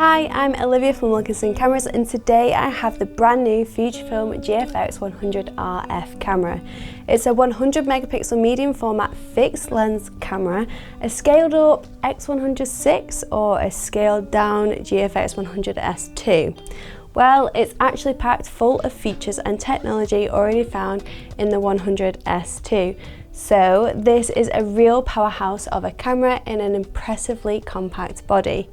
Hi, I'm Olivia from Wilkinson Cameras, and today I have the brand new Fujifilm GFX100RF camera. It's a 100 megapixel medium format fixed lens camera, a scaled up X100 or a scaled down GFX100S2. Well, it's actually packed full of features and technology already found in the 100S2. So this is a real powerhouse of a camera in an impressively compact body.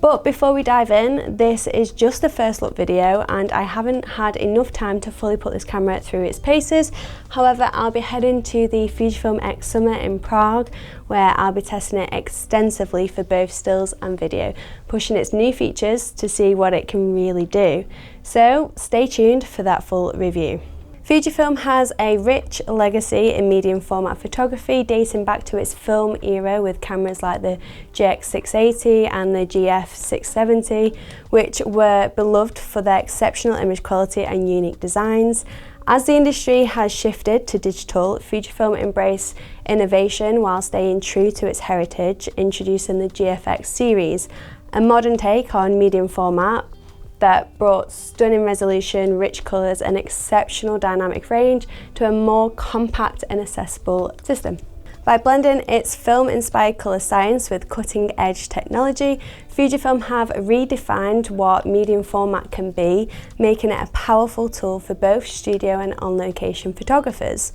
But before we dive in, this is just the first look video and I haven't had enough time to fully put this camera through its paces. However, I'll be heading to the Fujifilm X Summit in Prague, where I'll be testing it extensively for both stills and video, pushing its new features to see what it can really do. So stay tuned for that full review. Fujifilm has a rich legacy in medium format photography dating back to its film era with cameras like the GX680 and the GF670, which were beloved for their exceptional image quality and unique designs. As the industry has shifted to digital, Fujifilm embraced innovation while staying true to its heritage, introducing the GFX series, a modern take on medium format that brought stunning resolution, rich colours and exceptional dynamic range to a more compact and accessible system. By blending its film-inspired colour science with cutting-edge technology, Fujifilm have redefined what medium format can be, making it a powerful tool for both studio and on-location photographers.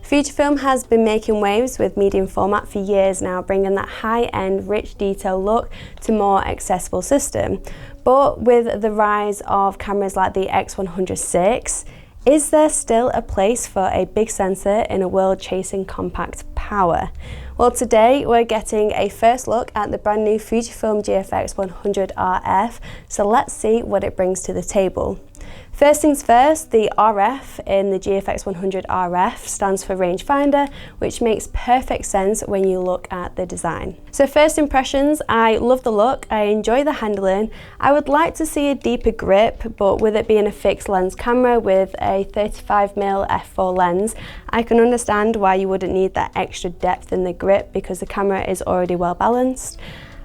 Fujifilm has been making waves with medium format for years now, bringing that high-end, rich detail look to more accessible system. But with the rise of cameras like the X100, is there still a place for a big sensor in a world chasing compact power? Well, today we're getting a first look at the brand new Fujifilm GFX100RF, so let's see what it brings to the table. First things first, the RF in the GFX100RF stands for rangefinder, which makes perfect sense when you look at the design. So first impressions, I love the look, I enjoy the handling. I would like to see a deeper grip, but with it being a fixed lens camera with a 35mm f4 lens, I can understand why you wouldn't need that extra depth in the grip because the camera is already well balanced.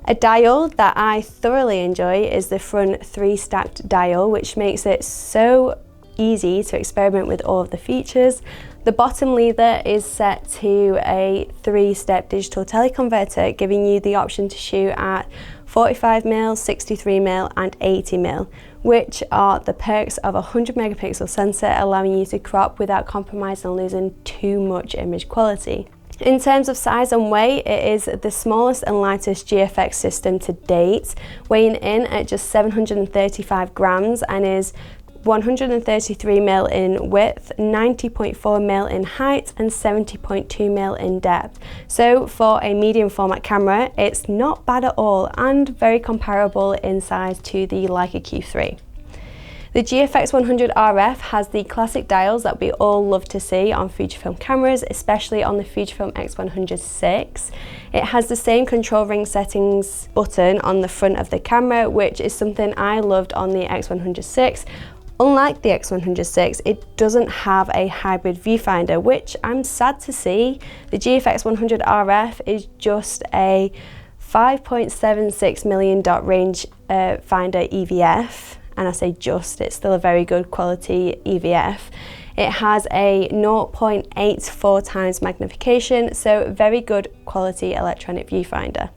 A dial that I thoroughly enjoy is the front 3-stacked dial, which makes it so easy to experiment with all of the features. The bottom lever is set to a 3-step digital teleconverter, giving you the option to shoot at 45mm, 63mm and 80mm, which are the perks of a 100 megapixel sensor, allowing you to crop without compromising on losing too much image quality. In terms of size and weight, it is the smallest and lightest GFX system to date, weighing in at just 735 grams and is 133mm in width, 90.4mm in height and 70.2mm in depth. So for a medium format camera, it's not bad at all and very comparable in size to the Leica Q3. The GFX100RF has the classic dials that we all love to see on Fujifilm cameras, especially on the Fujifilm X100. It has the same control ring settings button on the front of the camera, which is something I loved on the X100. Unlike the X100, it doesn't have a hybrid viewfinder, which I'm sad to see. The GFX100RF is just a 5.76 million dot range finder EVF. And I say just, it's still a very good quality EVF. It has a 0.84 times magnification, so very good quality electronic viewfinder.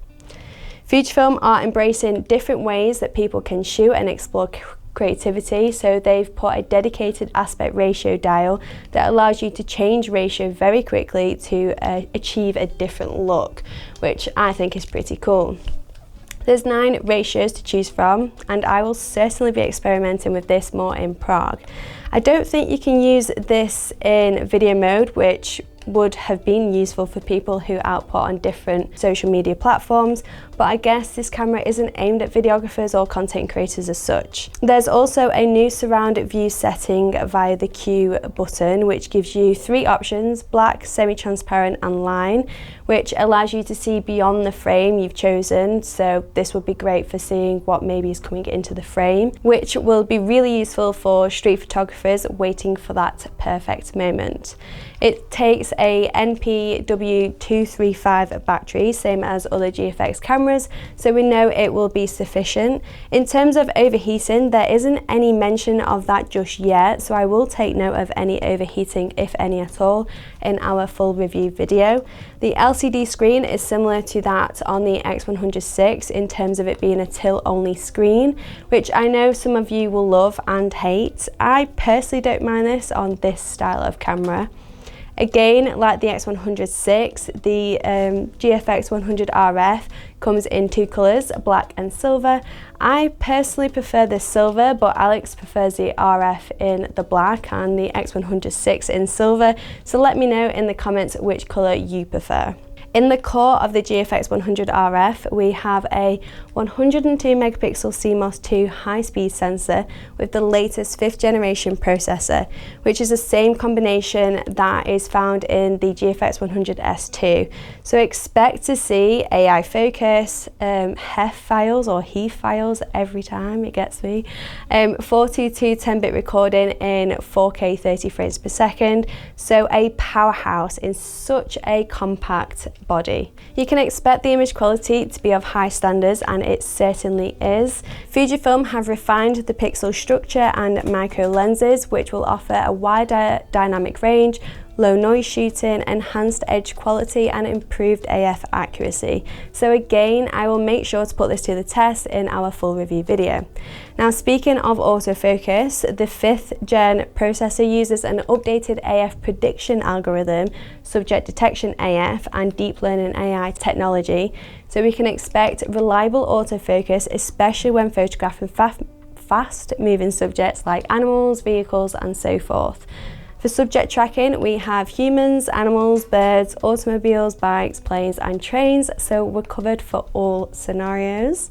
Fujifilm are embracing different ways that people can shoot and explore creativity, so they've put a dedicated aspect ratio dial that allows you to change ratio very quickly to achieve a different look, which I think is pretty cool. There's 9 ratios to choose from, and I will certainly be experimenting with this more in Prague. I don't think you can use this in video mode, which would have been useful for people who output on different social media platforms, but I guess this camera isn't aimed at videographers or content creators as such. There's also a new surround view setting via the Q button, which gives you 3 options: black, semi-transparent and line, which allows you to see beyond the frame you've chosen. So this would be great for seeing what maybe is coming into the frame, which will be really useful for street photographers waiting for that perfect moment. It takes a NPW235 battery, same as other GFX cameras, cameras, so we know it will be sufficient. In terms of overheating, there isn't any mention of that just yet, so I will take note of any overheating, if any at all, in our full review video. The LCD screen is similar to that on the X100 in terms of it being a tilt only screen, which I know some of you will love and hate. I personally don't mind this on this style of camera. Again, like the X100, the GFX100RF comes in two colours, black and silver. I personally prefer the silver, but Alex prefers the RF in the black and the X100 in silver, so let me know in the comments which colour you prefer. In the core of the GFX100RF, we have a 102 megapixel CMOS 2 high-speed sensor with the latest 5th generation processor, which is the same combination that is found in the GFX100S2. So expect to see AI focus, HEF files or HEF files every time, it gets me, 422 10-bit recording in 4K 30 frames per second, so a powerhouse in such a compact body. You can expect the image quality to be of high standards, and it certainly is. Fujifilm have refined the pixel structure and micro lenses, which will offer a wider dynamic range, low noise shooting, enhanced edge quality and improved AF accuracy. So again, I will make sure to put this to the test in our full review video. Now, speaking of autofocus, the 5th gen processor uses an updated AF prediction algorithm, subject detection AF and deep learning AI technology, so we can expect reliable autofocus, especially when photographing fast moving subjects like animals, vehicles and so forth. For subject tracking, we have humans, animals, birds, automobiles, bikes, planes and trains, so we're covered for all scenarios.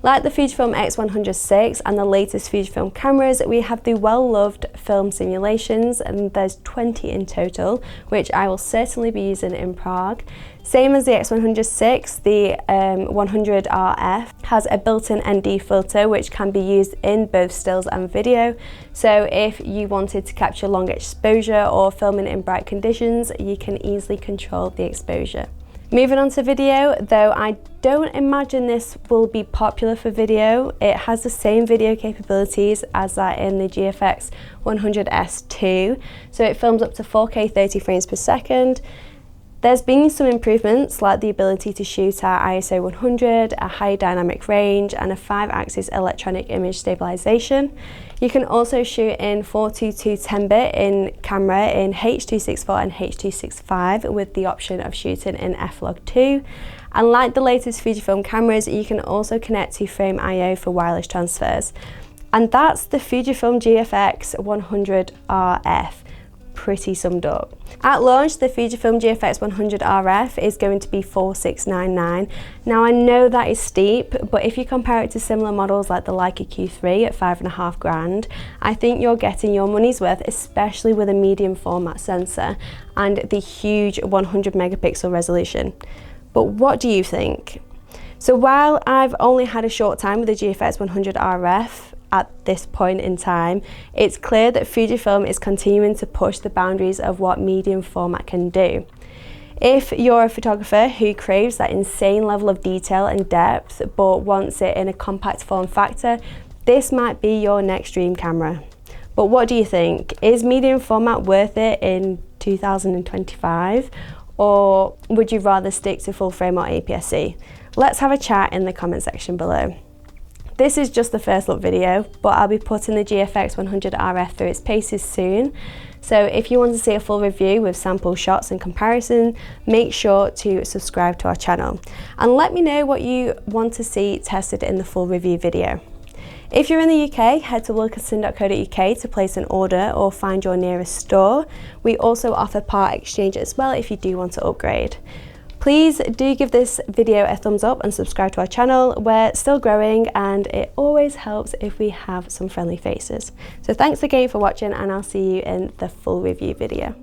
Like the Fujifilm X100 and the latest Fujifilm cameras, we have the well-loved film simulations, and there's 20 in total, which I will certainly be using in Prague. Same as the X100, the 100RF has a built-in ND filter which can be used in both stills and video. So if you wanted to capture long exposure or filming in bright conditions, you can easily control the exposure. Moving on to video, though I don't imagine this will be popular for video. It has the same video capabilities as that in the GFX 100S2, so it films up to 4K 30 frames per second. There's been some improvements, like the ability to shoot at ISO 100, a high dynamic range and a 5-axis electronic image stabilization. You can also shoot in 422 10-bit in camera in H.264 and H.265 with the option of shooting in F-Log2. And like the latest Fujifilm cameras, you can also connect to Frame I/O for wireless transfers. And that's the Fujifilm GFX100RF. Pretty summed up. At launch, the Fujifilm GFX100RF is going to be $4,699. Now I know that is steep, but if you compare it to similar models like the Leica Q3 at $5,500, I think you're getting your money's worth, especially with a medium format sensor and the huge 100 megapixel resolution. But what do you think? So while I've only had a short time with the GFX100RF, at this point in time, it's clear that Fujifilm is continuing to push the boundaries of what medium format can do. If you're a photographer who craves that insane level of detail and depth but wants it in a compact form factor, this might be your next dream camera. But what do you think? Is medium format worth it in 2025? Or would you rather stick to full frame or APS-C? Let's have a chat in the comment section below. This is just the first look video, but I'll be putting the GFX100RF through its paces soon. So if you want to see a full review with sample shots and comparison, make sure to subscribe to our channel. And let me know what you want to see tested in the full review video. If you're in the UK, head to wilkinson.co.uk to place an order or find your nearest store. We also offer part exchange as well if you do want to upgrade. Please do give this video a thumbs up and subscribe to our channel. We're still growing and it always helps if we have some friendly faces. So thanks again for watching, and I'll see you in the full review video.